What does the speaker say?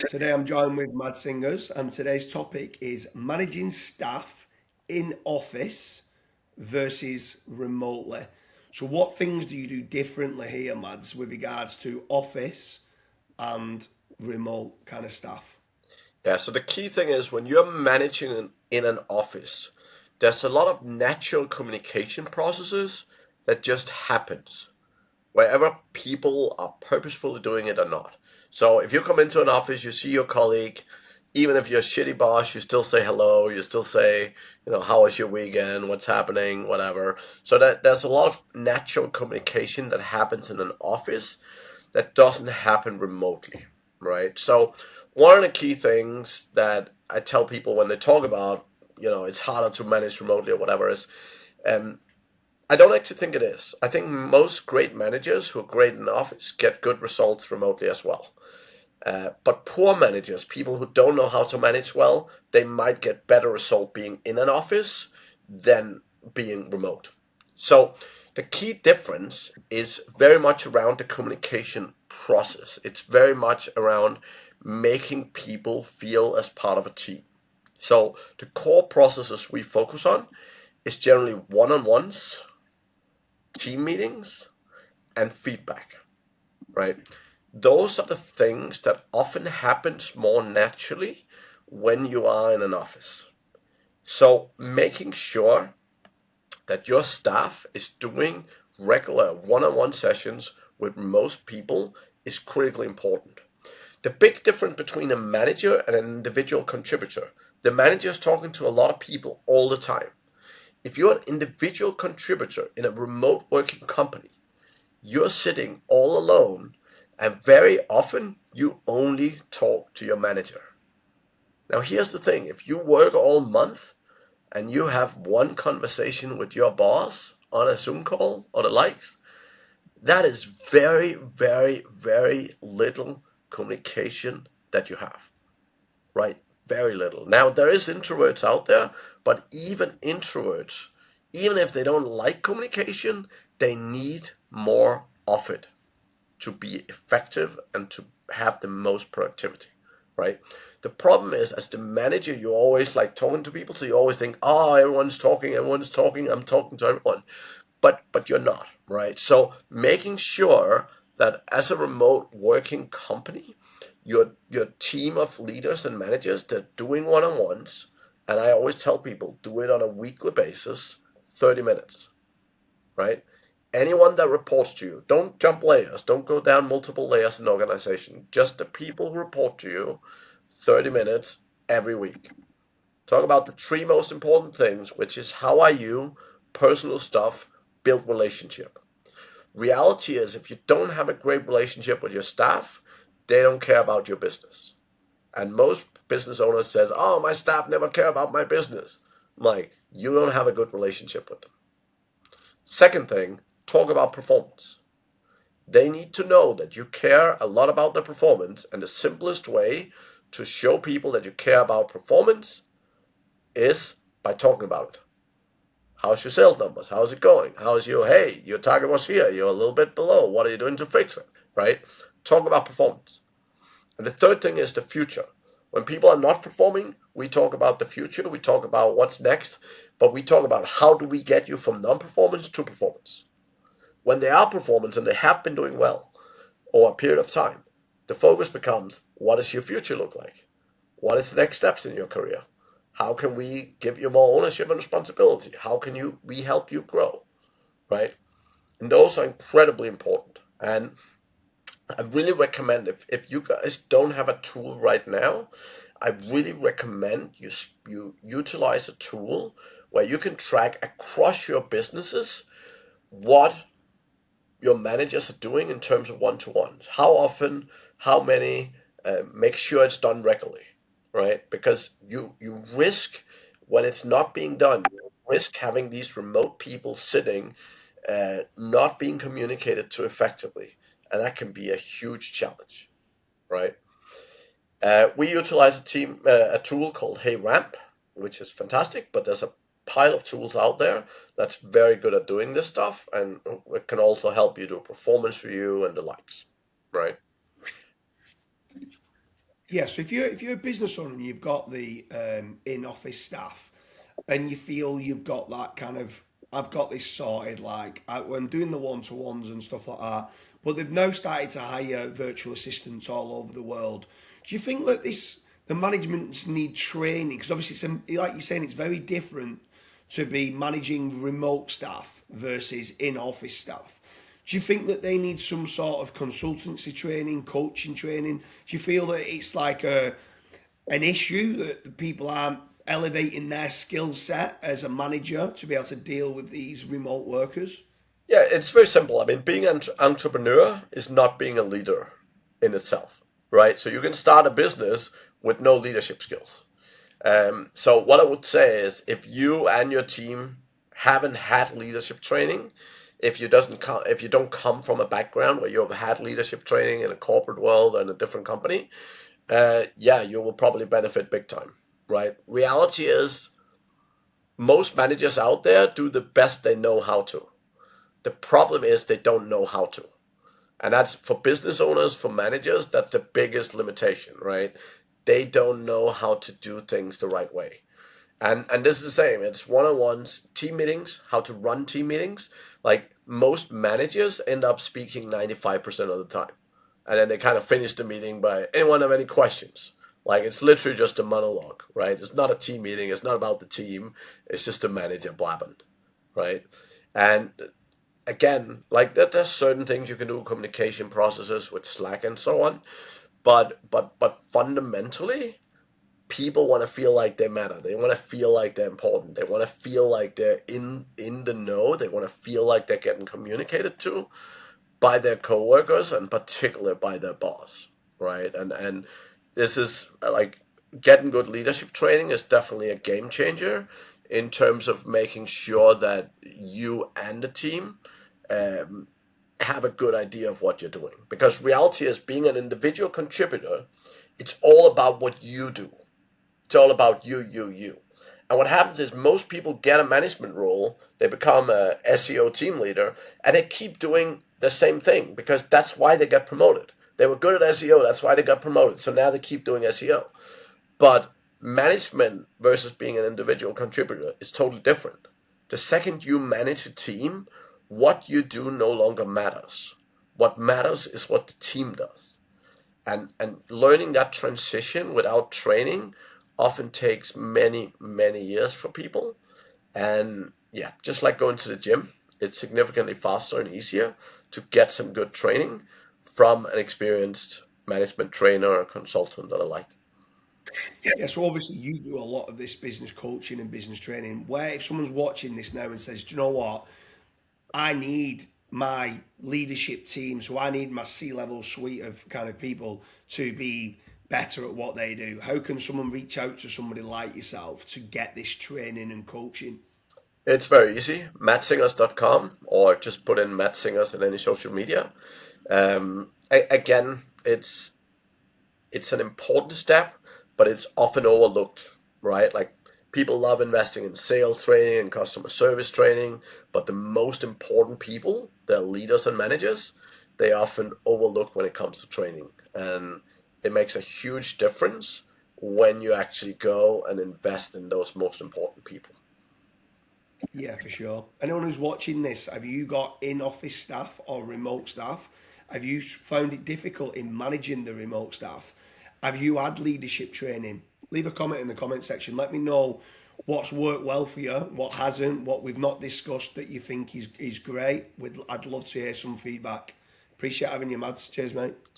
Today I'm joined with Mads Singers, and today's topic is managing staff in office versus remotely. So, what things do you do differently here, Mads, with regards to office and remote kind of staff? Yeah, so the key thing is when you're managing in an office, there's a lot of natural communication processes that just happens wherever people are purposefully doing it or not. So if you come into an office, you see your colleague, even if you're a shitty boss, you still say hello, you still say, how was your weekend, what's happening, whatever. So that there's a lot of natural communication that happens in an office that doesn't happen remotely, right? So one of the key things that I tell people when they talk about, it's harder to manage remotely or whatever is, um, I don't actually think it is. I think most great managers who are great in the office get good results remotely as well. But poor managers, people who don't know how to manage well, they might get better result being in an office than being remote. So the key difference is very much around the communication process. It's very much around making people feel as part of a team. So the core processes we focus on is generally one-on-ones, team meetings, and feedback, right? Those are the things that often happens more naturally when you are in an office. So making sure that your staff is doing regular one-on-one sessions with most people is critically important. The big difference between a manager and an individual contributor, the manager is talking to a lot of people all the time. If you're an individual contributor in a remote working company, you're sitting all alone, and very often you only talk to your manager. Now, here's the thing, if you work all month and you have one conversation with your boss on a Zoom call or the likes, that is very, very, very little communication that you have, right? Very little. Now, there is introverts out there, but even introverts, even if they don't like communication, they need more of it to be effective and to have the most productivity, right? The problem is, as the manager, you're always like talking to people, so you always think, oh, everyone's talking, I'm talking to everyone, but you're not, right? So making sure that as a remote working company, your team of leaders and managers, they're doing one-on-ones, and I always tell people, do it on a weekly basis, 30 minutes, right? Anyone that reports to you, don't jump layers, don't go down multiple layers in the organization. Just the people who report to you, 30 minutes every week. Talk about the three most important things, which is how are you, personal stuff, build relationship. Reality is if you don't have a great relationship with your staff, they don't care about your business. And most business owners says, "Oh, my staff never care about my business." I'm like, you don't have a good relationship with them. Second thing, talk about performance. They need to know that you care a lot about their performance, and the simplest way to show people that you care about performance is by talking about it. How's your sales numbers? How's it going? How's your, hey, your target was here, you're a little bit below. What are you doing to fix it? Right? Talk about performance. And the third thing is the future. When people are not performing, we talk about the future, we talk about what's next, but we talk about how do we get you from non-performance to performance. When they are performance and they have been doing well over a period of time, the focus becomes what does your future look like? What is the next steps in your career? How can we give you more ownership and responsibility? How can we help you grow? Right? And those are incredibly important. And I really recommend if you guys don't have a tool right now, I really recommend you utilize a tool where you can track across your businesses what your managers are doing in terms of one-to-ones. How often, how many, make sure it's done regularly, right? Because you risk when it's not being done, you risk having these remote people sitting, not being communicated to effectively, and that can be a huge challenge, right? We utilize a tool called Hey Ramp, which is fantastic, but there's a pile of tools out there that's very good at doing this stuff, and it can also help you do performance review and the likes, right? Yeah, so if you're a business owner and you've got the in-office staff and you feel you've got that kind of, I've got this sorted, like when doing the one-to-ones and stuff like that, but they've now started to hire virtual assistants all over the world. Do you think that the managements need training? Because obviously, like you're saying, it's very different to be managing remote staff versus in-office staff. Do you think that they need some sort of consultancy training, coaching training? Do you feel that it's like an issue that people aren't elevating their skill set as a manager to be able to deal with these remote workers? Yeah, it's very simple. I mean, being an entrepreneur is not being a leader in itself, right? So you can start a business with no leadership skills. So what I would say is, if you and your team haven't had leadership training, if you don't come from a background where you have had leadership training in a corporate world and a different company, yeah, you will probably benefit big time, right? Reality is, most managers out there do the best they know how to. The problem is they don't know how to. And that's for business owners, for managers, that's the biggest limitation, right? They don't know how to do things the right way. And this is the same. It's one-on-ones, team meetings, how to run team meetings. Like, most managers end up speaking 95% of the time. And then they kind of finish the meeting by, anyone have any questions? Like, it's literally just a monologue, right? It's not a team meeting. It's not about the team. It's just a manager blabbing, right? And again, like, there's certain things you can do, communication processes with Slack and so on. But fundamentally, people want to feel like they matter. They want to feel like they're important. They want to feel like they're in the know. They want to feel like they're getting communicated to by their coworkers, and particularly by their boss, right? And this is like, getting good leadership training is definitely a game changer in terms of making sure that you and the team um, have a good idea of what you're doing. Because reality is, being an individual contributor, it's all about what you do. It's all about you. And what happens is, most people get a management role, they become a SEO team leader, and they keep doing the same thing because that's why they got promoted. They were good at SEO, that's why they got promoted. So now they keep doing SEO. But management versus being an individual contributor is totally different. The second you manage a team, what you do no longer matters. What matters is what the team does. And learning that transition without training often takes many years for people. And yeah, just like going to the gym, it's significantly faster and easier to get some good training from an experienced management trainer or consultant that I like. Yeah, so obviously you do a lot of this business coaching and business training. Where if someone's watching this now and says, "Do you know what? I need my leadership team, so I need my C-level suite of kind of people to be better at what they do." How can someone reach out to somebody like yourself to get this training and coaching? It's very easy, mattsingers.com, or just put in Matt Singers in any social media. Again, it's an important step, but it's often overlooked, right? Like, people love investing in sales training and customer service training, but the most important people, the leaders and managers, they often overlook when it comes to training. And it makes a huge difference when you actually go and invest in those most important people. Yeah, for sure. Anyone who's watching this, have you got in-office staff or remote staff? Have you found it difficult in managing the remote staff? Have you had leadership training? Leave a comment in the comment section. Let me know what's worked well for you, what hasn't, what we've not discussed that you think is great. I'd love to hear some feedback. Appreciate having you, Mads. Cheers, mate.